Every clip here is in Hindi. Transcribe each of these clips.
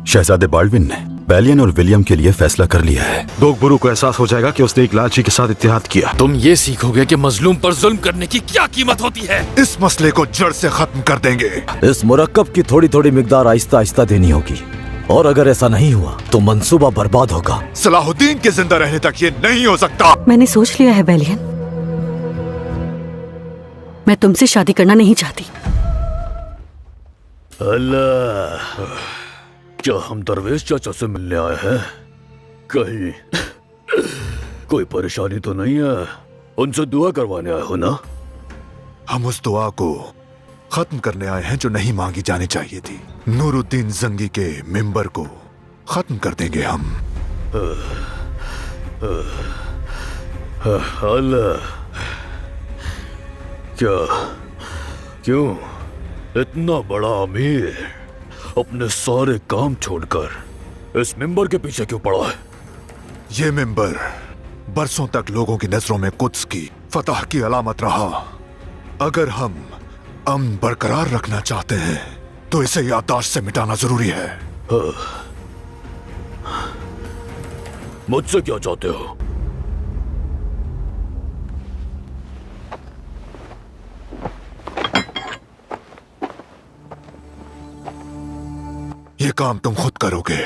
शहजादे बाल्डविन ने बैलियन और विलियम के लिए फैसला कर लिया है। दोगबुरु को एहसास हो जाएगा कि उसने एक लालची के साथ इत्तेहाद किया। तुम ये सीखोगे कि मजलूम पर जुल्म करने की क्या कीमत होती है। इस मसले को जड़ से खत्म कर देंगे। इस मुरक्कब की थोड़ी थोड़ी मिकदार आहिस्ता आहिस्ता देनी होगी, और अगर ऐसा नहीं हुआ तो मंसूबा बर्बाद होगा। सलाहुद्दीन के जिंदा रहने तक ये नहीं हो सकता। मैंने सोच लिया है बैलियन, मैं तुमसे शादी करना नहीं चाहती। अल्लाह, क्या हम दरवेश चाचा से मिलने आए हैं? कहीं कोई परेशानी तो नहीं है? उनसे दुआ करवाने आए हो ना? हम उस दुआ को खत्म करने आए हैं जो नहीं मांगी जानी चाहिए थी। नूरुद्दीन जंगी के मिंबर को खत्म कर देंगे हम। अल्लाह, क्यों इतना बड़ा अमीर अपने सारे काम छोड़कर इस मिंबर के पीछे क्यों पड़ा है? ये मिंबर बरसों तक लोगों की नजरों में कुद्स की फतह की अलामत रहा। अगर हम अमन बरकरार रखना चाहते हैं तो इसे याददाश्त से मिटाना जरूरी है। मुझसे क्या चाहते हो? ये काम तुम खुद करोगे।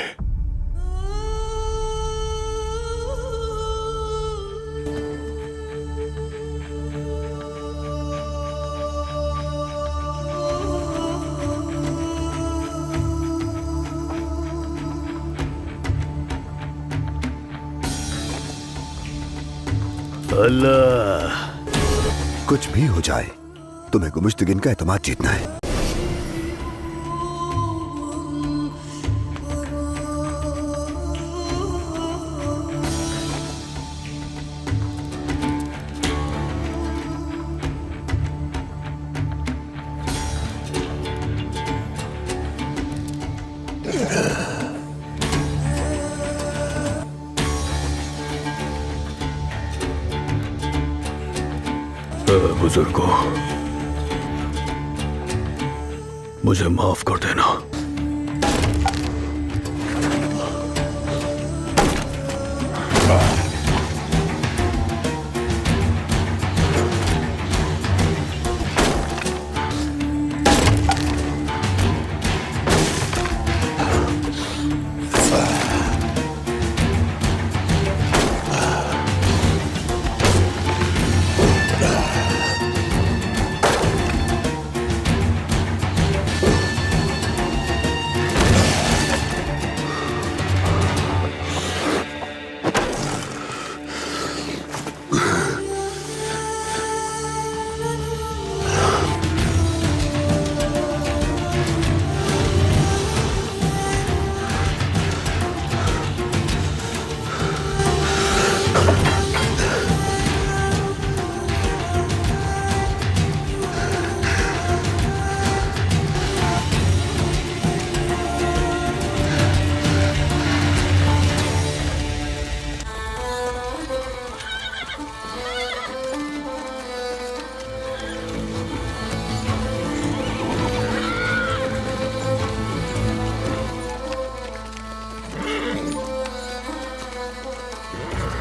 अल्लाह, कुछ भी हो जाए तुम्हें गुमुश्तगिन का एतमाद जीतना है। बुजुर्गों, मुझे माफ कर देना।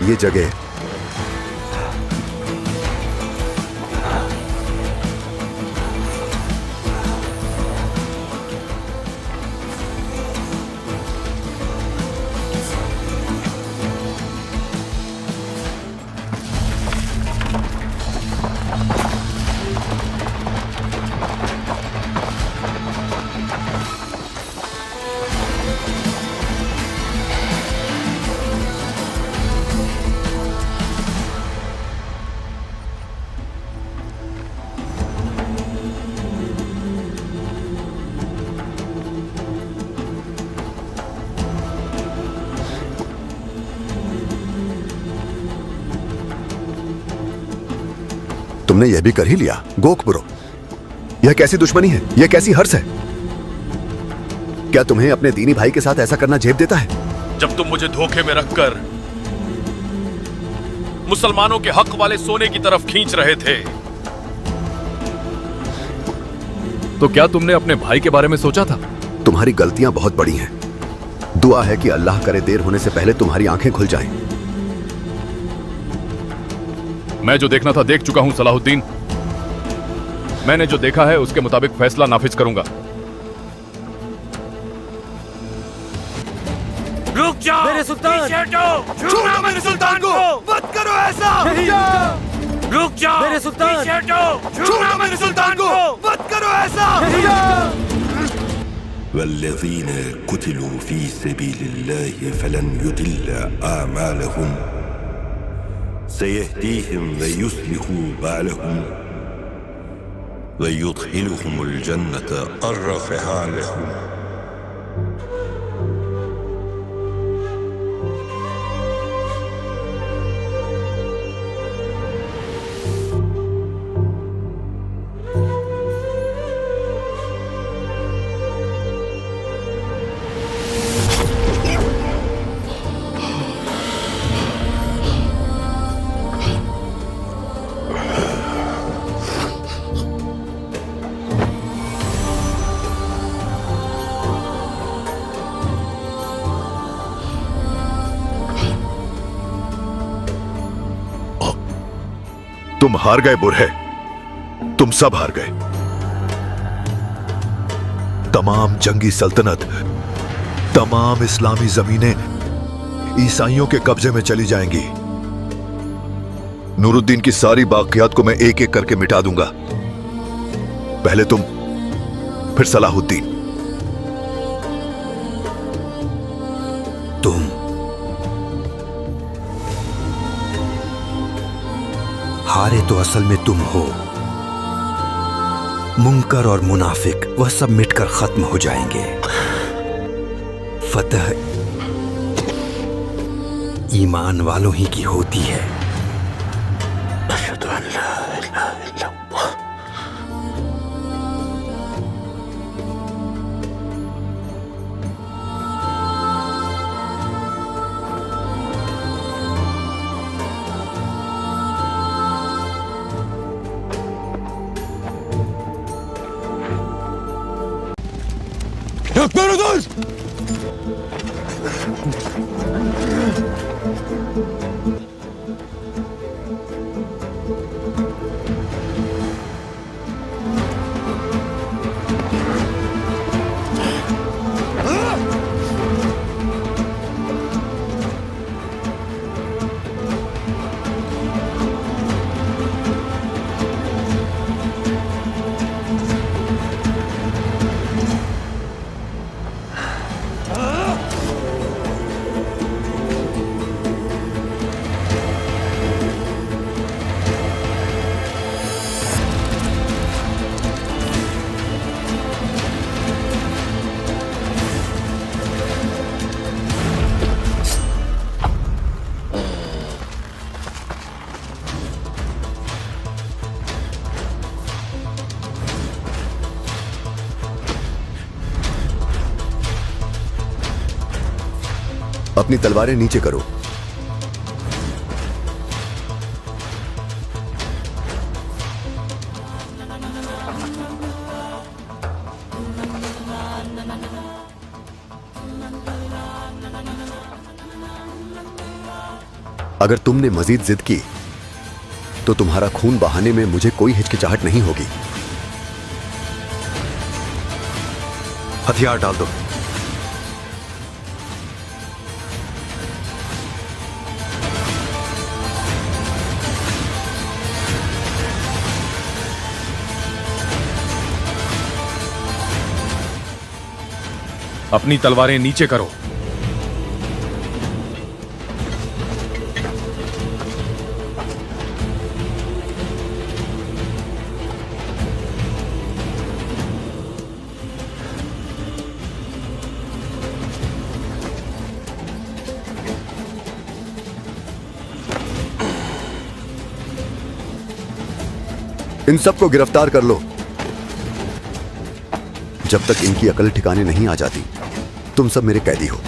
ये जगह तुमने यह भी कर ही लिया। गोखपुरो, यह कैसी दुश्मनी है? यह कैसी हर्ष है? क्या तुम्हें अपने दीनी भाई के साथ ऐसा करना झेप देता है? जब तुम मुझे धोखे में रखकर मुसलमानों के हक वाले सोने की तरफ खींच रहे थे, तो क्या तुमने अपने भाई के बारे में सोचा था? तुम्हारी गलतियां बहुत बड़ी हैं। दुआ है कि अल्लाह करे देर होने से पहले तुम्हारी आंखें खुल जाएं। मैं जो देखना था देख चुका हूं सलाहुद्दीन। मैंने जो देखा है उसके मुताबिक फैसला नाफिज करूंगा। रुक जाओ मेरे सुल्तान, छोड़ो मेरे सुल्तान को, मत करो ऐसा। रुक जाओ मेरे सुल्तान, छोड़ो मेरे सुल्तान को, मत करो ऐसा। वल्लज़ीन कुतिलू फी सबीलिल्लाहि फलन युदिल्ल आमालहुम सयहदीहिम व युस्लिहु बालहुम व युदखिलुहुमुल जन्नत अर्रफ़हा लहुम। तुम हार गए बुरहे, तुम सब हार गए। तमाम जंगी सल्तनत, तमाम इस्लामी जमीनें ईसाइयों के कब्जे में चली जाएंगी। नूरुद्दीन की सारी बाकियात को मैं एक एक करके मिटा दूंगा। पहले तुम, फिर सलाहुद्दीन। तुम हारे तो असल में तुम हो। मुनकर और मुनाफिक वह सब मिटकर खत्म हो जाएंगे। फतह ईमान वालों ही की होती है। अशहदु अन ला इलाहा इल्लल्लाह। मेरे दोस्त, अपनी तलवारें नीचे करो। अगर तुमने मजीद जिद की तो तुम्हारा खून बहाने में मुझे कोई हिचकिचाहट नहीं होगी। हथियार डाल दो। अपनी तलवारें नीचे करो। इन सबको गिरफ्तार कर लो। जब तक इनकी अकल ठिकाने नहीं आ जाती, तुम सब मेरे कैदी हो।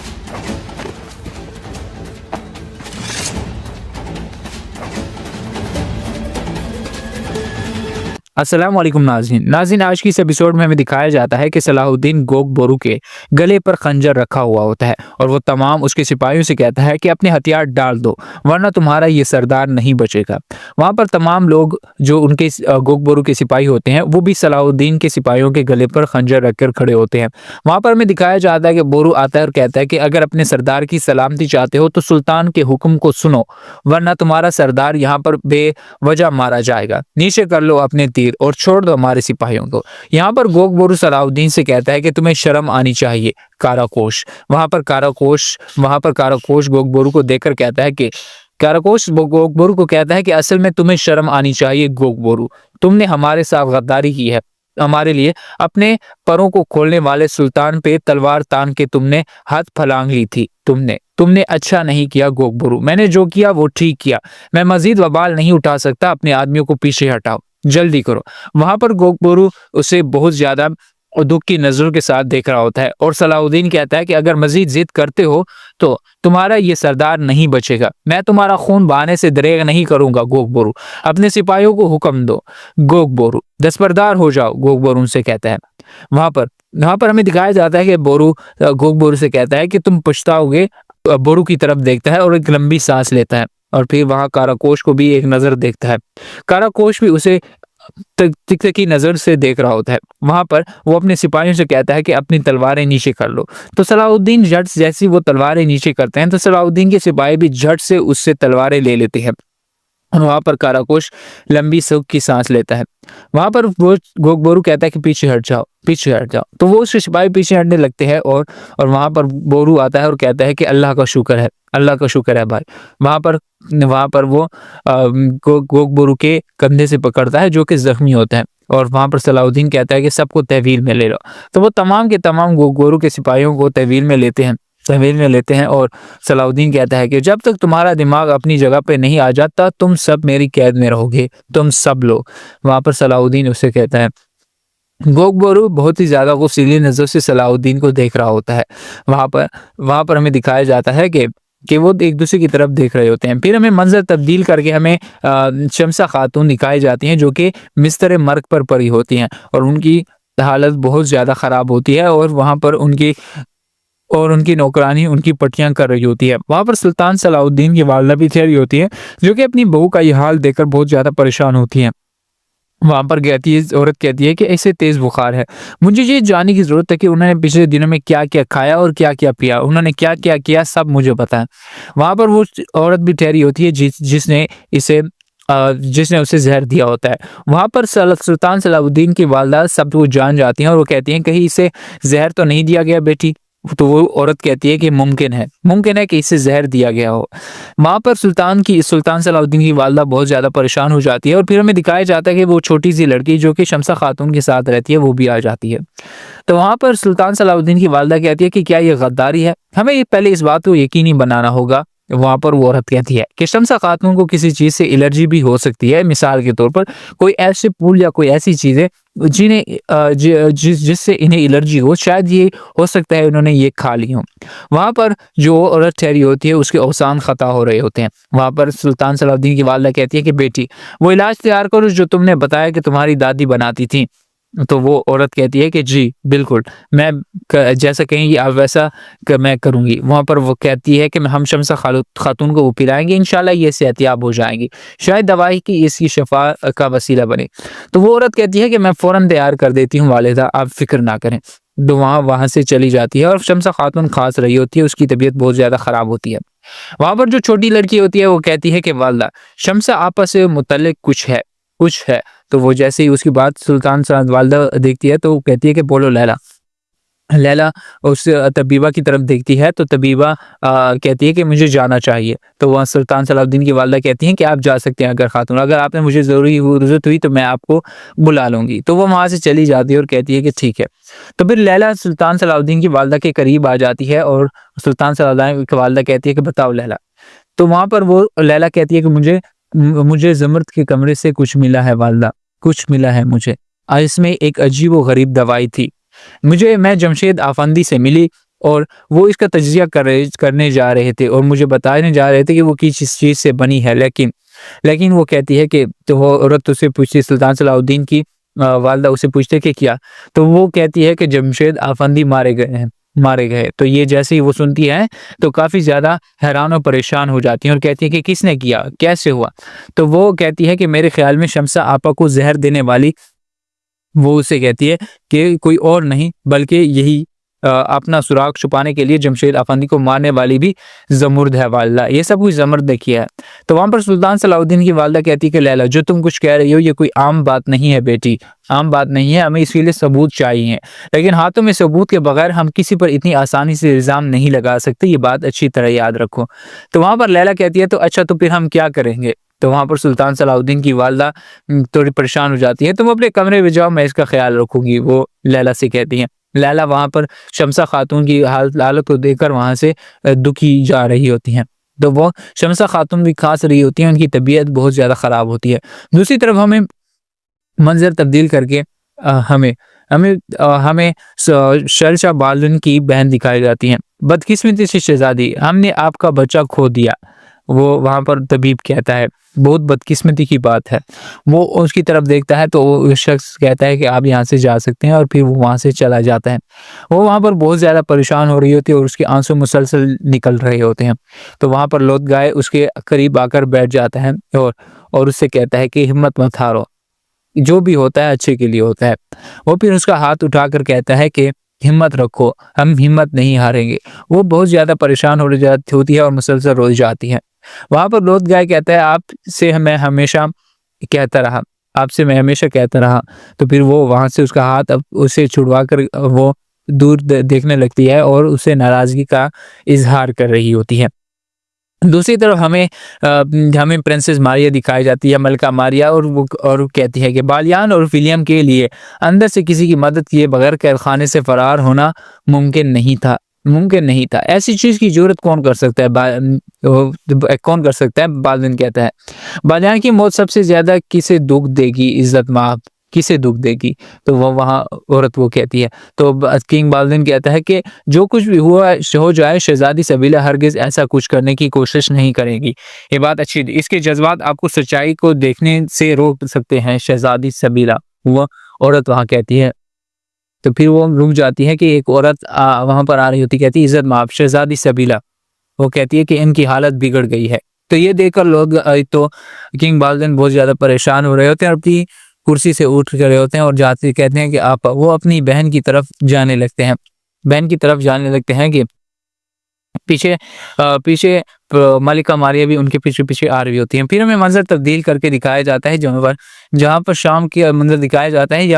अस्सलाम वालेकुम नाज़रीन, आज की इस एपिसोड में हमें दिखाया जाता है कि सलाहुद्दीन गोक बोरू के गले पर खंजर रखा हुआ होता है और वो तमाम उसके सिपाहियों से कहता है कि अपने हथियार डाल दो वरना तुम्हारा ये सरदार नहीं बचेगा। वहाँ पर तमाम लोग जो उनके गोक बोरू के सिपाही होते हैं वो भी सलाहुद्दीन के सिपाहियों के गले पर खंजर रखकर खड़े होते हैं। वहाँ पर हमें दिखाया जाता है कि बोरू आता है और कहता है कि अगर अपने सरदार की सलामती चाहते हो तो सुल्तान के हुक्म को सुनो वरना तुम्हारा सरदार यहाँ पर बेवजह मारा जाएगा। नीचे कर लो अपने तीर और छोड़ दो हमारे सिपाहियों को। यहाँ पर गोक बोरू सलाहुद्दीन से कहता है कि तुम्हें शर्म आनी चाहिए काराकोश। वहां पर काराकोश गोक बोरू को देखकर कहता है कि गोक बोरू को कहता है कि असल में तुम्हें शर्म आनी चाहिए गोक बोरू, तुमने हमारे साथ गद्दारी की है। हमारे लिए अपने परों को खोलने वाले सुल्तान पे तलवार तान के तुमने हाथ फलांग ली थी। तुमने अच्छा नहीं किया गोक बोरू, मैंने जो किया वो ठीक किया। मैं मजीद वबाल नहीं उठा सकता, अपने आदमियों को पीछे हटाओ, जल्दी करो। वहां पर गोक बोरू उसे बहुत ज्यादा दुख की नजरों के साथ देख रहा होता है और सलाहुद्दीन कहता है कि अगर मजीद जिद करते हो तो तुम्हारा ये सरदार नहीं बचेगा। मैं तुम्हारा खून बहाने से दरेग नहीं करूंगा गोक बोरू, अपने सिपाहियों को हुक्म दो। गोक बोरू दस्तबरदार हो जाओ, गोक बोरू उनसे कहता है। वहां पर हमें दिखाया जाता है कि गोक बोरू से कहता है कि तुम पछताओगे। बोरू की तरफ देखता है और एक लंबी सांस लेता है और फिर वहां काराकोश को भी एक नजर देखता है। काराकोश भी उसे तिकतिकी नजर से देख रहा होता है। वहां पर वो अपने सिपाहियों से कहता है कि अपनी तलवारें नीचे कर लो। तो सलाहुद्दीन झट जैसी वो तलवारें नीचे करते हैं तो सलाहुद्दीन के सिपाही भी झट से उससे तलवारें ले लेते हैं और वहां पर काराकोश लंबी सुख की सांस लेता है। वहां पर वो गोक बोरू कहता है कि पीछे हट जाओ। तो वो उसके सिपाही पीछे हटने लगते हैं और वहां पर बोरू आता है और कहता है कि अल्लाह का शुक्र है भाई। वहां पर वो गोक बोरू के कंधे से पकड़ता है जो कि जख्मी होता है और वहां पर सलाहुद्दीन कहता है कि सबको तहवील में ले लो। तो वो तमाम के तमाम गोक बोरू के सिपाहियों को तहवील में लेते हैं और सलाहुद्दीन कहता है कि जब तक तुम्हारा दिमाग अपनी जगह पे नहीं आ जाता तुम सब मेरी कैद में रहोगे, तुम सब लोग। वहां पर सलाहुद्दीन उसे कहता है। गोक बोरू बहुत ही ज्यादा गुस्सैली नजर से सलाहुद्दीन को देख रहा होता है। वहां पर हमें दिखाया जाता है कि वो एक दूसरे की तरफ देख रहे होते हैं। फिर हमें मंजर तब्दील करके हमें शमसा खातून दिखाई जाती हैं जो कि बिस्तर मर्ग पर पड़ी होती हैं और उनकी हालत बहुत ज्यादा खराब होती है और वहां पर उनकी नौकरानी उनकी पट्टियां कर रही होती है। वहां पर सुल्तान सलाहुद्दीन की वालिदा भी ठहरी होती है जो कि अपनी बहू का यह हाल देखकर बहुत ज्यादा परेशान होती है। वहां पर औरत कहती है कि ऐसे तेज बुखार है, मुझे ये जानने की जरूरत है कि उन्होंने पिछले दिनों में क्या क्या खाया और क्या क्या पिया, उन्होंने क्या क्या किया सब मुझे पता है। वहां पर वो औरत भी ठहरी होती है जिसने उसे जहर दिया होता है। वहां पर सुल्तान सलाहुद्दीन की वालिदा सब वो जान जाती हैं और वो कहती हैं कहीं इसे जहर तो नहीं दिया गया बेटी। तो वो औरत कहती है कि मुमकिन है कि इसे जहर दिया गया हो। वहां पर सुल्तान सलाहुद्दीन की वालिदा बहुत ज्यादा परेशान हो जाती है और फिर हमें दिखाया जाता है कि वो छोटी सी लड़की जो कि शमसा खातून के साथ रहती है वो भी आ जाती है। तो वहां पर सुल्तान सलाहुद्दीन की वालिदा कहती है कि क्या ये गद्दारी है, हमें पहले इस बात को यकीनी बनाना होगा। वहां पर वो औरत कहती है कि शमसा खातून को किसी चीज से एलर्जी भी हो सकती है, मिसाल के तौर पर कोई ऐसे फूल या कोई ऐसी चीजें जिससे इन्हें एलर्जी हो, शायद ये हो सकता है उन्होंने ये खा ली हो। वहां पर जो औरत ठहरी होती है उसके अवसान खता हो रहे होते हैं। वहां पर सुल्तान सलाहुद्दीन की वालिदा कहती है कि बेटी वो इलाज तैयार करो जो तुमने बताया कि तुम्हारी दादी बनाती थी। तो वो औरत कहती है कि जी बिल्कुल, मैं जैसा कहेंगी आप वैसा मैं करूंगी। वहां पर वो कहती है कि हम शमसा खातून को वो पिलाएंगे, इंशाल्लाह ये सेहतियाब हो जाएंगी, शायद दवाई की इसकी शफा का वसीला बने। तो वो औरत कहती है कि मैं फौरन तैयार कर देती हूँ वालिदा, आप फिक्र ना करें। तो वहां से चली जाती है और शमसा खातून खांस रही होती है, उसकी तबीयत बहुत ज्यादा खराब होती है। वहां पर जो छोटी लड़की होती है वो कहती है कि वालिदा शमसा आपस से मुतल्लिक कुछ है। तो वो जैसे ही उसकी बात सुल्तान वालिदा देखती है तो वो कहती है कि बोलो लैला उस तबीबा की तरफ देखती है तो तबीबा कहती है कि मुझे जाना चाहिए। तो वहाँ सुल्तान सलाहुद्दीन की वालिदा कहती हैं कि आप जा सकते हैं अगर खातून, अगर आपने मुझे जरूरत हुई तो मैं आपको बुला लूंगी। तो वो वहाँ से चली जाती है और कहती है कि ठीक है। तो फिर लैला सुल्तान सलाहुद्दीन की वालिदा के करीब आ जाती है और सुल्तान सलाहुद्दीन की वालिदा कहती है कि बताओ लैला। तो वहाँ पर वो लैला कहती है कि मुझे जमरत के कमरे से कुछ मिला है वालिदा। कुछ मिला है मुझे। इसमें एक अजीब व गरीब दवाई थी। मैं जमशेद आफंदी से मिली और वो इसका तज्जिया करने जा रहे थे और मुझे बताने जा रहे थे कि वो किस चीज़ से बनी है। लेकिन वो कहती है कि, तो वो औरत उससे पूछती, सुल्तान सलाहुद्दीन की वालदा उसे पूछते कि क्या, तो वो कहती है कि जमशेद आफंदी मारे गए। तो ये जैसे ही वो सुनती है तो काफ़ी ज़्यादा हैरान और परेशान हो जाती है और कहती है कि किसने किया, कैसे हुआ। तो वो कहती है कि मेरे ख्याल में शमसा आपा को जहर देने वाली, वो उसे कहती है कि कोई और नहीं बल्कि यही अपना सुराग छुपाने के लिए जमशेद आफंदी को मारने वाली भी जमुर्द है वालदा। ये सब कुछ जमुर्द ने किया है। तो वहाँ पर सुल्तान सलाहुद्दीन की वालदा कहती है कि लैला, जो तुम कुछ कह रही हो ये कोई आम बात नहीं है बेटी, आम बात नहीं है, हमें इसके लिए सबूत चाहिए। लेकिन हाथों में सबूत के बगैर हम किसी पर इतनी आसानी से इल्ज़ाम नहीं लगा सकते, ये बात अच्छी तरह याद रखो। तो वहाँ पर लैला कहती है तो अच्छा, तो फिर हम क्या करेंगे। तो वहाँ पर सुल्तान सलाहुद्दीन की वालदा थोड़ी परेशान हो जाती है। तुम अपने कमरे में जाओ, मैं इसका ख्याल रखूंगी, वो लैला से कहती हैं। लैला वहाँ पर शमसा खातून की हालत को देखकर वहाँ से दुखी जा रही होती हैं। तो वो शमसा खातून भी खास रही होती हैं, उनकी तबीयत बहुत ज़्यादा ख़राब होती है। दूसरी तरफ हमें मंजर तब्दील करके हमें शरशा बालुन की बहन दिखाई जाती हैं। बदकिस्मती से शहजादी, हमने आपका बच्चा खो दिया। वो वहाँ पर तबीब कहता है बहुत बदकिस्मती की बात है। वो उसकी तरफ देखता है तो वो शख्स कहता है कि आप यहाँ से जा सकते हैं और फिर वो वहाँ से चला जाता है। वो वहाँ पर बहुत ज़्यादा परेशान हो रही होती है और उसके आंसू मुसलसल निकल रहे होते हैं। तो वहाँ पर लोथ गाय उसके करीब आकर बैठ जाता है और उससे कहता है कि हिम्मत मत हारो, जो भी होता है अच्छे के लिए होता है। वो फिर उसका हाथ उठाकर कहता है कि हिम्मत रखो, हम हिम्मत नहीं हारेंगे। वो बहुत ज़्यादा परेशान होती है और मुसलसल रो जाती है। वहाँ पर लोथ गाय कहता है आपसे मैं हमेशा कहता रहा। तो फिर वो वहाँ से उसका हाथ उसे छुड़वा कर वो दूर देखने लगती है और उसे नाराज़गी का इजहार कर रही होती है। दूसरी तरफ हमें प्रिंसेस मारिया दिखाई जाती है, मलका मारिया, और कहती है कि बालियान और विलियम के लिए अंदर से किसी की मदद किए बगैर कैदखाने से फरार होना मुमकिन नहीं था। ऐसी चीज़ की जरूरत कौन कर सकता है? बालियान कहता है बालियान की मौत सबसे ज़्यादा किसे दुख देगी, इज्जत माफ किसे दुख देगी? तो वो वहाँ औरत वो कहती है। तो किंग बाल्दिन कहता है कि जो कुछ भी हुआ हो जाए, शहजादी सबीला हरगिज ऐसा कुछ करने की कोशिश नहीं करेगी। ये बात अच्छी, इसके जज्बात आपको सच्चाई को देखने से रोक सकते हैं शहजादी सबीला, वो औरत वहाँ कहती है। तो फिर वो रुक जाती है कि एक औरत वहाँ पर आ रही होती, कहती है इज्जत माफ शहजादी सबीला। वो कहती है कि इनकी हालत बिगड़ गई है। तो ये देखकर लोग तो किंग बाल्दिन बहुत ज़्यादा परेशान हो रहे होते हैं, अपनी कुर्सी से उठ रहे होते हैं और जाते कहते हैं कि आप, वो अपनी बहन की तरफ जाने लगते हैं कि पीछे मलिका मारिया भी उनके पीछे आ रही होती हैं। फिर हमें मंजर तब्दील करके दिखाया जाता है जहाँ पर शाम के मंजर दिखाया जाता है,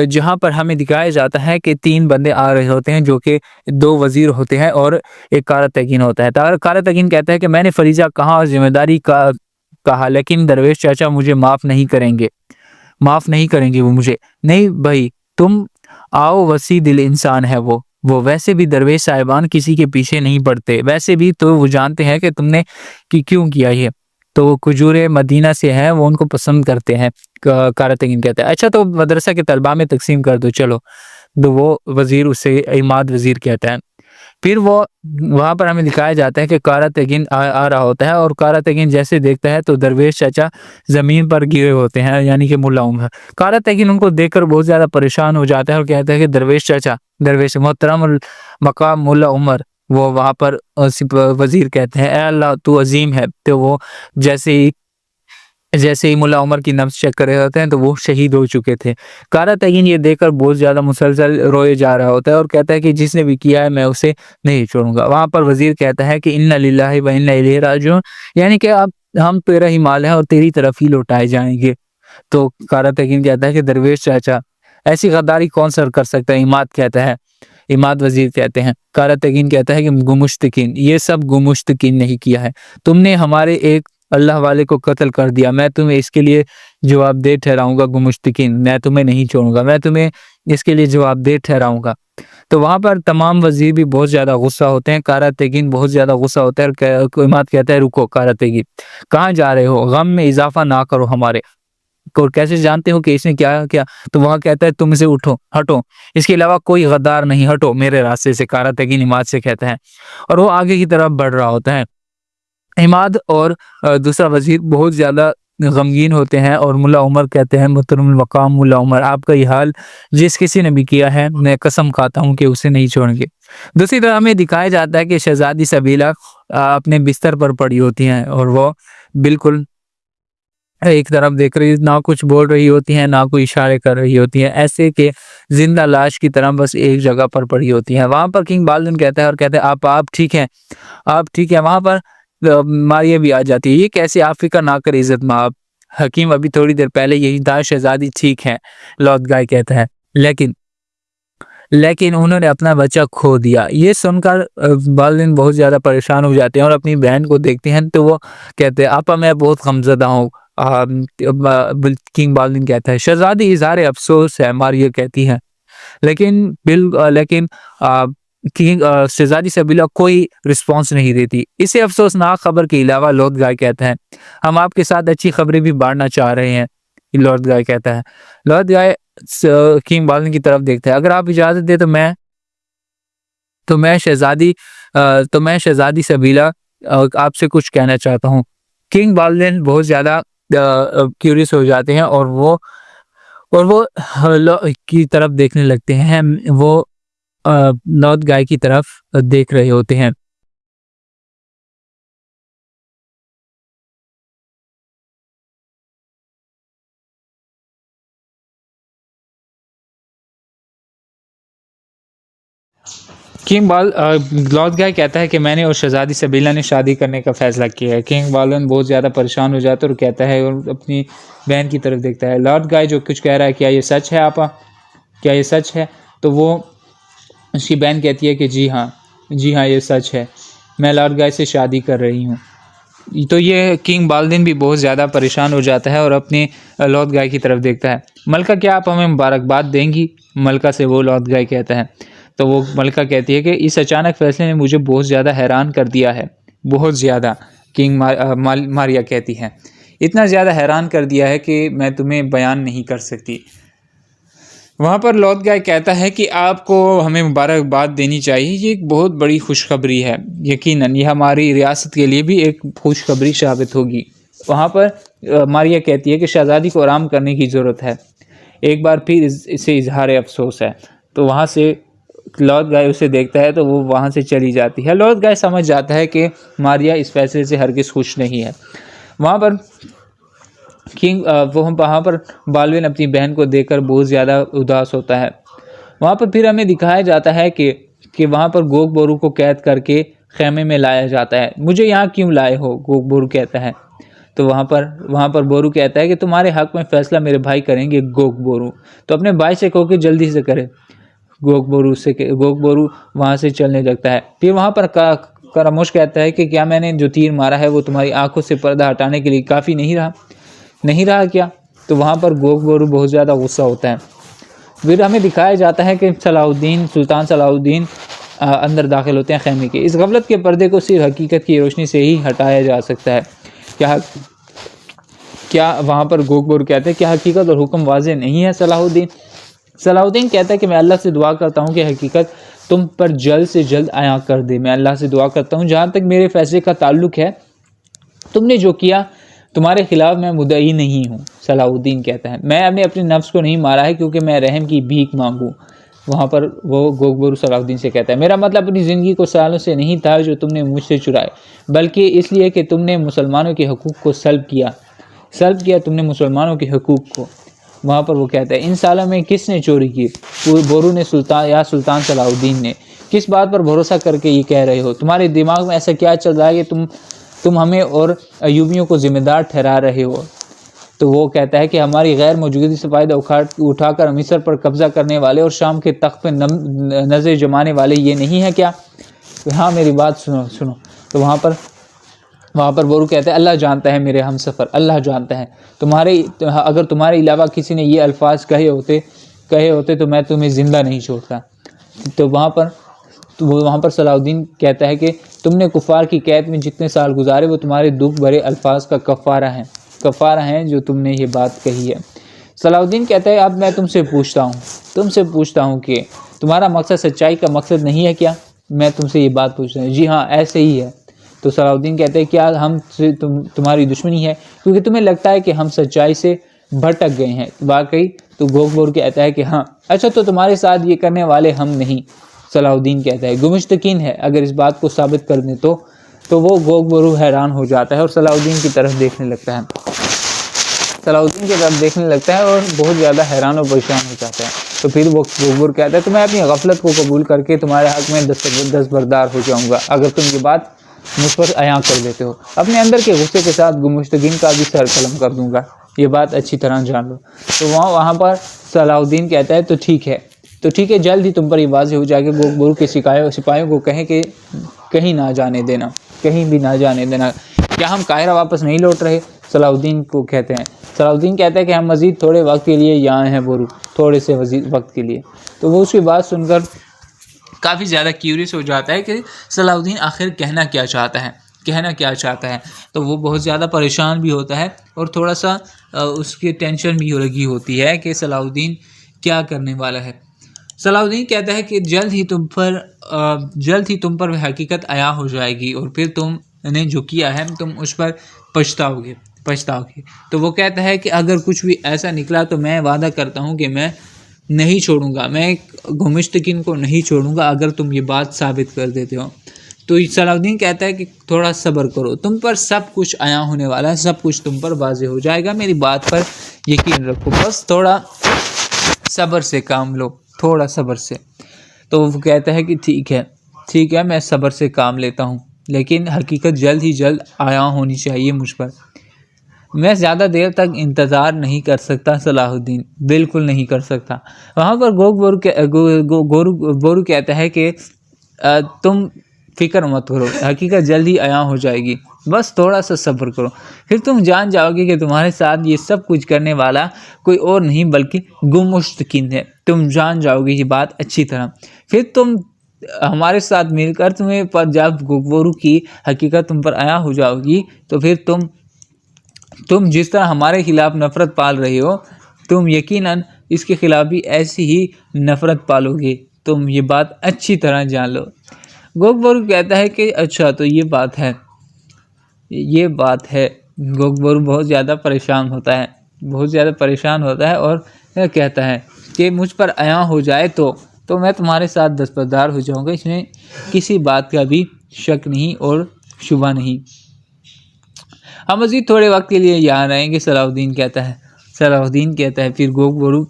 जहाँ पर हमें दिखाया जाता है कि 3 बंदे आ रहे होते हैं, जो कि 2 वजीर होते हैं और एक कारा तकीन होता है। कारा तकीन कहता है कि मैंने फरीजा कहा और जिम्मेदारी कहा, लेकिन दरवेश चाचा मुझे माफ़ नहीं करेंगे वो मुझे। नहीं भाई, तुम आओ, वसी दिल इंसान है वो वैसे भी दरवेश साहिबान किसी के पीछे नहीं पड़ते, वैसे भी तो वो जानते हैं कि तुमने क्यों किया ये। तो वो कुजूरे मदीना से हैं, वो उनको पसंद करते हैं। कारा तकीन कहता है अच्छा तो मदरसा के तलबा में तकसीम कर दो चलो। तो वो वजीर उससे इमाद वजीर कहता है। फिर वो वहाँ पर हमें दिखाया जाता है कि कारा तकीन आ रहा होता है और कारा तकीन जैसे देखता है तो दरवेश चाचा ज़मीन पर गिरे होते हैं, यानी कि मुल्ला उमर। कारा तकीन उनको देखकर बहुत ज़्यादा परेशान हो जाता है और कहता है कि दरवेश मोहतरम मकाम मुल्ला उमर। वो वहाँ पर वजीर कहते हैं ए अल्लाह तू अजीम है। तो वो जैसे ही मुल्ला उमर की नब्ज़ चेक कर रहे होते हैं तो वो शहीद हो चुके थे। कारा तकीन ये देखकर बहुत ज़्यादा मुसलसल रोए जा रहा होता है और कहता है कि जिसने भी किया है मैं उसे नहीं छोड़ूंगा। वहाँ पर वजीर कहता है कि इन्ना लिल्लाहि व इन्ना इलैहि राजिऊन, यानी कि अब हम तेरा ही माल है और तेरी तरफ ही लौटाए जाएंगे। तो कारा तकीन कहता है कि दरवेश चाचा ऐसी गद्दारी कौन सर कर सकता है? इमाद वजीर कहते हैं। कारा तकीन कहता है कि गुमुश्तकीन, ये सब गुमुश्तकीन नहीं किया है, तुमने हमारे एक अल्लाह वाले को कत्ल कर दिया, मैं तुम्हें इसके लिए जवाबदेह ठहराऊंगा। गुमुश्तकीन, मैं तुम्हें नहीं छोड़ूंगा, मैं तुम्हें इसके लिए जवाबदेह ठहराऊंगा। तो वहाँ पर तमाम वजीर भी बहुत ज़्यादा गुस्सा होते हैं। कारा तकीन बहुत ज़्यादा गुस्सा होता है और इमाद कहता है रुको कारा तकीन, कहाँ जा रहे हो? गम में इजाफा ना करो हमारे। और कैसे जानते हो कि इसने क्या किया? तो वहाँ कहता है तुम इसे उठो, हटो, इसके अलावा कोई गद्दार नहीं, हटो मेरे रास्ते से, कारातगी नमाज से कहता है। और वो आगे की तरफ बढ़ रहा होता है। इमाद और दूसरा वजीर बहुत ज़्यादा गमगीन होते हैं और मुल्ला उमर कहते हैं, मुहतरम वक़ाम मुल्ला उमर, आपका ये हाल जिस किसी ने भी किया है, मैं कसम खाता हूँ कि उसे नहीं छोड़ेंगे। दूसरी तरफ हमें दिखाया जाता है कि शहजादी सबीला अपने बिस्तर पर पड़ी होती हैं और वो बिल्कुल एक तरफ देख रही, ना कुछ बोल रही होती हैं, ना कोई इशारे कर रही होती हैं, ऐसे कि जिंदा लाश की तरह बस एक जगह पर पड़ी होती हैं। वहाँ पर किंग बाल्डविन कहता है और कहते हैं आप ठीक हैं, आप ठीक हैं। वहाँ पर मारिया भी आ जाती है, ये कैसे, आप फिक्र ना कर इज्जत माँ, हकीम अभी थोड़ी देर पहले यही था, शहजादी ठीक है, लॉर्ड गाय कहता है, लेकिन उन्होंने अपना बच्चा खो दिया। ये सुनकर बाल्डविन बहुत ज़्यादा परेशान हो जाते हैं और अपनी बहन को देखते हैं तो वो कहते हैं आपा मैं बहुत गमज़दा हूँ। किंग बाल्डविन कहता है शहजादी इज़हार अफसोस है, मारिया कहती है, लेकिन किंग शहजादी सबीला कोई रिस्पांस नहीं देती। इसे अफसोसनाक खबर के अलावा लॉर्ड गाय कहता है हम आपके साथ अच्छी खबरें भी बांटना चाह रहे हैं। लॉर्ड गाय कहता है, लॉर्ड गाय किंग बाल्डविन की तरफ देखता है, अगर आप इजाजत दे तो मैं शहजादी सबीला आपसे कुछ कहना चाहता हूँ। किंग बाल्डविन बहुत ज़्यादा क्यूरियस हो जाते हैं और वो की तरफ देखने लगते हैं, वो लॉर्ड गाय की तरफ देख रहे होते हैं। लॉर्ड गाय कहता है कि मैंने और शहजादी सबीला ने शादी करने का फैसला किया है। किंग बाल्डविन बहुत ज़्यादा परेशान हो जाता है और कहता है और अपनी बहन की तरफ देखता है। लॉर्ड गाय जो कुछ कह रहा है, क्या ये सच है आपा, क्या ये सच है? तो वो उसकी बहन कहती है कि जी हाँ ये सच है, मैं लॉर्ड गाय से शादी कर रही हूँ। तो ये किंग बाल्डविन भी बहुत ज़्यादा परेशान हो जाता है और अपने लॉर्ड गाय की तरफ देखता है। मलका क्या आप हमें मुबारकबाद देंगी? मलका से वो लॉर्ड गाय कहता है। तो वो मलका कहती है कि इस अचानक फैसले ने मुझे बहुत ज़्यादा हैरान कर दिया है, बहुत ज़्यादा। किंग मारिया कहती है इतना ज़्यादा हैरान कर दिया है कि मैं तुम्हें बयान नहीं कर सकती। वहाँ पर लॉर्ड गाय कहता है कि आपको हमें मुबारकबाद देनी चाहिए, ये एक बहुत बड़ी खुशखबरी है, यकीनन यह हमारी रियासत के लिए भी एक खुशखबरी साबित होगी। वहाँ पर मारिया कहती है कि शहजादी को आराम करने की ज़रूरत है, एक बार फिर इसे इजहार अफसोस है। तो वहाँ से लॉर्ड गाय उसे देखता है तो वो वहाँ से चली जाती है। लॉर्ड गाय समझ जाता है कि मारिया इस फैसले से हरगिज़ खुश नहीं है। वहाँ पर वहाँ पर बाल्डविन अपनी बहन को देखकर बहुत ज़्यादा उदास होता है। वहाँ पर फिर हमें दिखाया जाता है कि वहाँ पर गोग बोरू को कैद करके खेमे में लाया जाता है। मुझे यहाँ क्यों लाए हो? गोग बोरू कहता है। तो वहाँ पर बोरू कहता है कि तुम्हारे हक में फ़ैसला मेरे भाई करेंगे गोग बोरू, तो अपने भाई से कहो कि जल्दी से करे। गोग बोरू वहाँ से चलने लगता है। फिर वहाँ पर करामोश कहता है कि क्या मैंने जो तीर मारा है वो तुम्हारी आंखों से पर्दा हटाने के लिए काफ़ी नहीं रहा क्या? तो वहाँ पर गोग बोरू बहुत ज़्यादा गुस्सा होता है। फिर हमें दिखाया जाता है कि सुल्तान सलाहुद्दीन अंदर दाखिल होते हैं खेमे के। इस गफलत के पर्दे को सिर्फ हकीकत की रोशनी से ही हटाया जा सकता है। क्या वहाँ पर गोग बोरू कहते हैं क्या हकीकत और हुक्म वाज़े नहीं है? सलाहुद्दीन कहता है कि मैं अल्लाह से दुआ करता हूँ कि हकीकत तुम पर जल्द से जल्द आया कर दे। मैं अल्लाह से दुआ करता हूँ, जहाँ तक मेरे फैसले का ताल्लुक़ है, तुमने जो किया तुम्हारे खिलाफ मैं मुद्दई नहीं हूँ। सलाहुद्दीन कहता है मैंने अपने नफ्स को नहीं मारा है क्योंकि मैं रहम की भीख मांगूँ। वहाँ पर वो गोग बोरू सलाहुद्दीन से कहता है मेरा मतलब अपनी ज़िंदगी को सालों से नहीं था जो तुमने मुझसे चुराए, बल्कि इसलिए कि तुमने मुसलमानों के हकूक़ को सल्ब किया तुमने मुसलमानों के हकूक़ को। वहाँ पर वो कहता है इन सालों में किसने चोरी की? बोरू ने सुल्तान सलाहुद्दीन ने। किस बात पर भरोसा करके ये कह रहे हो? तुम्हारे दिमाग में ऐसा क्या चल रहा है कि तुम हमें और अयूबियों को जिम्मेदार ठहरा रहे हो? तो वो कहता है कि हमारी गैर मौजूदगी से फ़ायदा उठाकर मिस्र पर कब्ज़ा करने वाले और शाम के तख्त पर नज़र जमाने वाले ये नहीं है क्या? हाँ मेरी बात सुनो। तो वहाँ पर बोरू कहता है अल्लाह जानता है मेरे हमसफ़र, अल्लाह जानता है अगर तुम्हारे अलावा किसी ने ये अल्फाज कहे होते तो मैं तुम्हें ज़िंदा नहीं छोड़ता। तो वहाँ पर सलाहुद्दीन कहता है कि तुमने कुफ़ार की कैद में जितने साल गुजारे वो तुम्हारे दुख भरे अल्फाज का कफ़ारा कफ़ारा हैं जो तुमने ये बात कही है। सलाहुद्दीन कहता है अब मैं तुमसे पूछता हूँ कि तुम्हारा मकसद सच्चाई का मकसद नहीं है क्या? मैं तुमसे ये बात पूछ रहा हूँ। जी हाँ, ऐसे ही है। तो सलाहुद्दीन कहते हैं क्या हम से तुम्हारी दुश्मनी है क्योंकि तुम्हें लगता है कि हम सच्चाई से भटक गए हैं? वाकई? तो गोग बोरू कहता है कि हाँ। अच्छा, तो तुम्हारे साथ ये करने वाले हम नहीं? सलाहुद्दीन कहता है गुमुश्तकीन है। अगर इस बात को साबित कर दें तो वो गोग बोरू हैरान हो जाता है और सलाहुद्दीन की तरफ देखने लगता है। और बहुत ज़्यादा हैरान और परेशान हो जाता है। तो फिर वो गोग बोरू कहता है तो मैं अपनी गफलत को कबूल करके तुम्हारे हक में दस्तबरदार हो जाऊँगा अगर तुम ये बात मुझ पर अयां कर देते हो। अपने अंदर के गुस्से के साथ गुमुश्तकीन का भी सर कलम कर दूंगा, ये बात अच्छी तरह जान लो। तो वहाँ पर सलाहुद्दीन कहता है तो ठीक है, जल्द ही तुम पर ये वाज़ेह हो जाएगा। गोग बोरू के सिपाहियों को कहें कि कहीं भी ना जाने देना। क्या हम काहिरा वापस नहीं लौट रहे? सलाहुद्दीन कहता है कि हम मज़ीद थोड़े वक्त के लिए यहाँ हैं बोरू, थोड़े से वक्त के लिए। तो वो उसकी बात सुनकर काफ़ी ज़्यादा क्यूरियस हो जाता है कि सलाहुद्दीन आखिर कहना क्या चाहता है। तो वो बहुत ज़्यादा परेशान भी होता है और थोड़ा सा उसकी टेंशन भी लगी होती है कि सलाहुद्दीन क्या करने वाला है। सलाहुद्दीन कहता है कि जल्द ही तुम पर हकीकत आया हो जाएगी और फिर तुमने जो किया है तुम उस पर पछताओगे। तो वो कहता है कि अगर कुछ भी ऐसा निकला तो मैं वादा करता हूँ कि मैं नहीं छोड़ूंगा, मैं गुमुश्तकीन को नहीं छोड़ूंगा अगर तुम ये बात साबित कर देते हो। तो सलाहुद्दीन कहता है कि थोड़ा सब्र करो, तुम पर सब कुछ आया होने वाला है, सब कुछ तुम पर वाज़ेह हो जाएगा, मेरी बात पर यकीन रखो, बस थोड़ा सब्र से काम लो, थोड़ा सब्र से। तो वो कहता है कि ठीक है मैं सब्र से काम लेता हूँ, लेकिन हकीकत जल्द ही जल्द आया होनी चाहिए मुझ पर। मैं ज़्यादा देर तक इंतज़ार नहीं कर सकता सलाहुद्दीन, बिल्कुल नहीं कर सकता। वहाँ पर गोग बोरू कहता है कि तुम फिक्र मत करो, हकीकत जल्दी आया हो जाएगी, बस थोड़ा सा सब्र करो, फिर तुम जान जाओगे कि तुम्हारे साथ ये सब कुछ करने वाला कोई और नहीं बल्कि गुमुश्तकीन है। तुम जान जाओगे ये बात अच्छी तरह। फिर तुम हमारे साथ मिलकर तुम्हें पर जब गोग बोरू की हकीकत तुम पर आया हो जाओगी तो फिर तुम जिस तरह हमारे खिलाफ नफ़रत पाल रहे हो, तुम यकीनन इसके खिलाफ भी ऐसी ही नफ़रत पालोगे, तुम ये बात अच्छी तरह जान लो। गोग बोरू कहता है कि अच्छा तो ये बात है। गोग बोरू बहुत ज़्यादा परेशान होता है और कहता है कि मुझ पर आया हो जाए तो मैं तुम्हारे साथ दस्तबरदार हो जाऊंगा, इसमें किसी बात का भी शक नहीं और शुबा नहीं। हम मज़ीद थोड़े वक्त के लिए यहाँ रहेंगे, सलाहुद्दीन कहता है। फिर गोग बोरू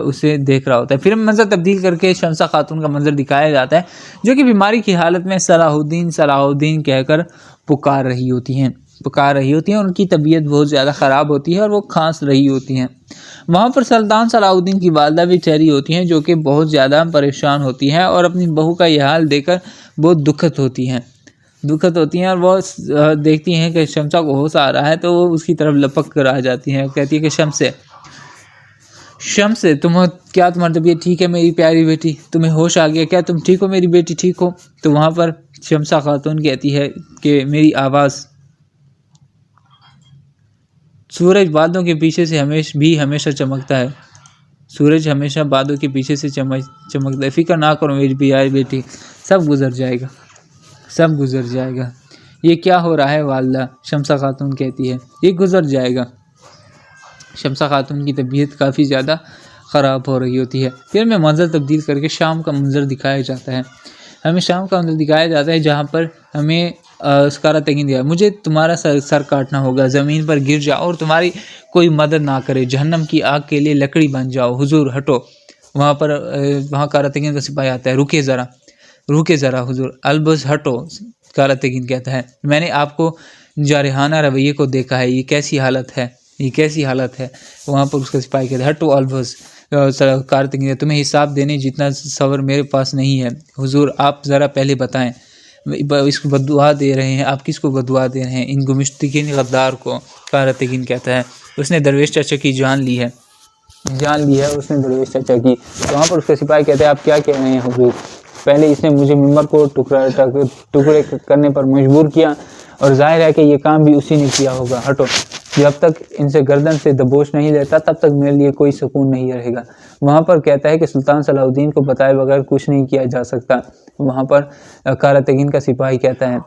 उसे देख रहा होता है। फिर मंजर तब्दील करके शमसा खातून का मंजर दिखाया जाता है जो कि बीमारी की हालत में सलाहुद्दीन कहकर पुकार रही होती हैं। उनकी तबीयत बहुत ज़्यादा ख़राब होती है और वो खांस रही होती हैं। वहाँ पर सुल्तान सलाहुद्दीन की वालदा भी ठहरी होती हैं जो कि बहुत ज़्यादा परेशान होती हैं और अपनी बहू का यह हाल देखकर बहुत दुखत होती हैं और वो देखती हैं कि शमसा को होश आ रहा है तो वो उसकी तरफ लपक कर आ जाती हैं। कहती है कि शम्से तुम्हारी तबीयत ठीक है मेरी प्यारी बेटी, तुम्हें होश आ गया क्या, तुम ठीक हो मेरी बेटी, ठीक हो? तो वहाँ पर शमसा खातून कहती है कि मेरी आवाज़ सूरज बादलों के पीछे से हमेशा चमकता है, सूरज हमेशा बादलों के पीछे से चमकता है, फिक्र ना करो मेरी प्यारी बेटी, सब गुजर जाएगा। ये क्या हो रहा है वालदा? शमसा खातून कहती है ये गुजर जाएगा। शमसा खातून की तबीयत काफ़ी ज़्यादा ख़राब हो रही होती है। फिर हमें मंजर तब्दील करके शाम का मंजर दिखाया जाता है जहाँ पर हमें उसकारा तकीन दिया, मुझे तुम्हारा सर काटना होगा, ज़मीन पर गिर जाओ और तुम्हारी कोई मदद ना करे, जहन्नम की आग के लिए लकड़ी बन जाओ, हुजूर हटो। वहाँ कारा तकीन का सिपाही आता है, रुके ज़रा हुजूर, अलबस हटो। कारा तकीन कहता है मैंने आपको जारहाना रवैये को देखा है, ये कैसी हालत है। वहाँ पर उसका सिपाही कहता है हटो अलबस। कारा तकीन तुम्हें हिसाब देने जितना सब्र मेरे पास नहीं है हुजूर, आप ज़रा पहले बताएं, इसको बददुआ दे रहे हैं, आप किसको बददुआ दे रहे हैं? इन गुमुश्तकीन गद्दार को। कारा तकीन कहता है उसने दरवेश चाचा की जान ली है उसने दरवेश चाचा की। तो वहाँ पर उसका सिपाही कहता है आप क्या कह रहे हैं हुजूर, पहले इसने मुझे मिंबर को टुकड़े करने पर मजबूर किया और जाहिर है कि ये काम भी उसी ने किया होगा, हटो। जब तक इनसे गर्दन से दबोच नहीं लेता तब तक मेरे लिए कोई सुकून नहीं रहेगा। वहाँ पर कहता है कि सुल्तान सलाहुद्दीन को बताए बगैर कुछ नहीं किया जा सकता। वहाँ पर कारातेगिन का सिपाही कहता है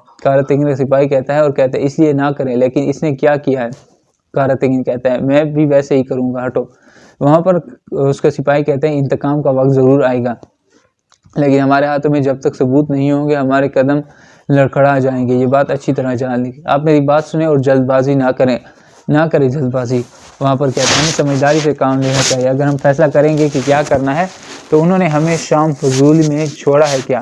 और कहता है इसलिए ना करें, लेकिन इसने क्या किया है? कारातेगिन कहता है मैं भी वैसे ही करूँगा, हटो। वहाँ पर उसका सिपाही कहते हैं इंतकाम का वक्त ज़रूर आएगा, लेकिन हमारे हाथों में जब तक सबूत नहीं होंगे हमारे कदम लड़खड़ा जाएंगे। ये बात अच्छी तरह जान ली। आप मेरी बात सुने और जल्दबाजी ना करें जल्दबाजी। वहाँ पर कहते हैं हमें समझदारी से काम लेना चाहिए। अगर हम फैसला करेंगे कि क्या करना है तो उन्होंने हमें शाम फजूल में छोड़ा है क्या?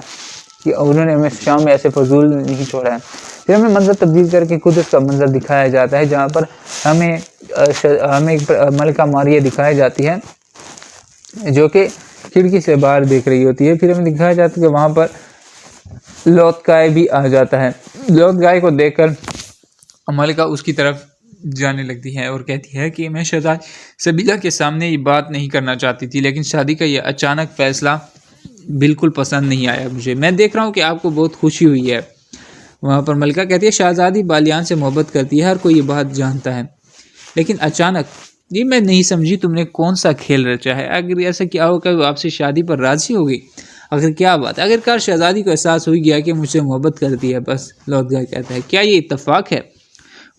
कि उन्होंने हमें शाम में ऐसे फजूल नहीं छोड़ा है। फिर हमें मंजर तब्दील करके खुद उसका मंजर दिखाया जाता है, जहाँ पर हमें मलका मारिया दिखाई जाती है जो कि खिड़की से बाहर देख रही होती है। फिर हमें दिखाया जाता है कि वहाँ पर लौतगाय भी आ जाता है। लौतगाय को देखकर मलका उसकी तरफ जाने लगती है और कहती है कि मैं शहजादी सबीला के सामने ये बात नहीं करना चाहती थी, लेकिन शादी का ये अचानक फैसला बिल्कुल पसंद नहीं आया मुझे। मैं देख रहा हूँ कि आपको बहुत खुशी हुई है। वहाँ पर मलका कहती है शहजादी बालियान से मोहब्बत करती है, हर कोई ये बात जानता है, लेकिन अचानक ये मैं नहीं समझी तुमने कौन सा खेल रचा है। अगर ऐसा क्या होगा वो आपसे शादी पर राजी हो गई? आखिर क्या बात है? आखिरकार शहजादी को एहसास हो गया कि मुझसे मोहब्बत करती है। बस लौतगाय कहता है क्या ये इत्तेफाक है?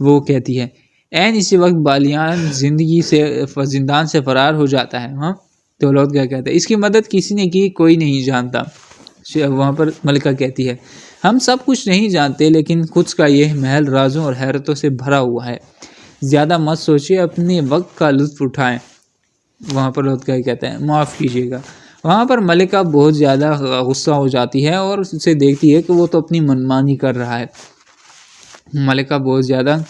वो कहती है ऐन इसी वक्त बालियान जिंदान से फरार हो जाता है। हाँ, तो लौतगाय कहता है इसकी मदद किसी ने की, कोई नहीं जानता। वहाँ पर मलिका कहती है हम सब कुछ नहीं जानते, लेकिन खुद का यह महल राजों और हैरतों से भरा हुआ है। ज़्यादा मत सोचिए, अपने वक्त का लुत्फ उठाएं। वहाँ पर लौतगाय कहता है माफ़ कीजिएगा। वहाँ पर मलिका बहुत ज़्यादा गुस्सा हो जाती है और उसे देखती है कि वो तो अपनी मनमानी कर रहा है। मलिका बहुत ज़्यादा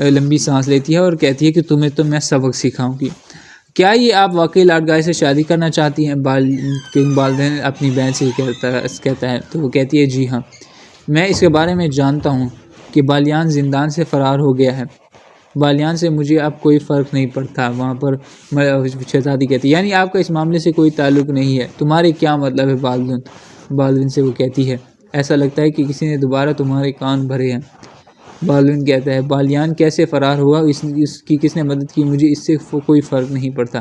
लंबी सांस लेती है और कहती है कि तुम्हें तो मैं सबक सिखाऊंगी। क्या ये आप वाकई लौतगाय से शादी करना चाहती हैं? किंग बालदेन अपनी बहन से कहता है। तो वो कहती है जी हाँ, मैं इसके बारे में जानता हूँ कि बालियान जिंदान से फ़रार हो गया है। बालियान से मुझे अब कोई फ़र्क नहीं पड़ता। वहाँ पर शहजादी कहती है यानी आपका इस मामले से कोई ताल्लुक़ नहीं है? तुम्हारे क्या मतलब है बालदिन से वो कहती है ऐसा लगता है कि किसी ने दोबारा तुम्हारे कान भरे हैं। बालदिन कहता है बालियान कैसे फ़रार हुआ, इसकी किसने मदद की, मुझे इससे कोई फ़र्क नहीं पड़ता।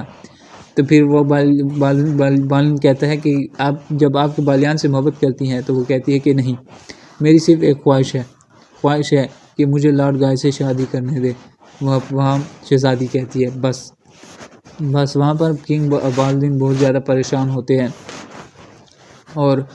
तो फिर वो बालिन कहता है कि आप जब आपके बालियान से मोहब्बत करती हैं? तो वो कहती है कि नहीं, मेरी सिर्फ़ एक ख्वाहिश है कि मुझे लौतगाय से शादी करने दे। वहाँ शहजादी कहती है बस। वहाँ पर किंग बालदिन बहुत ज़्यादा परेशान होते हैं और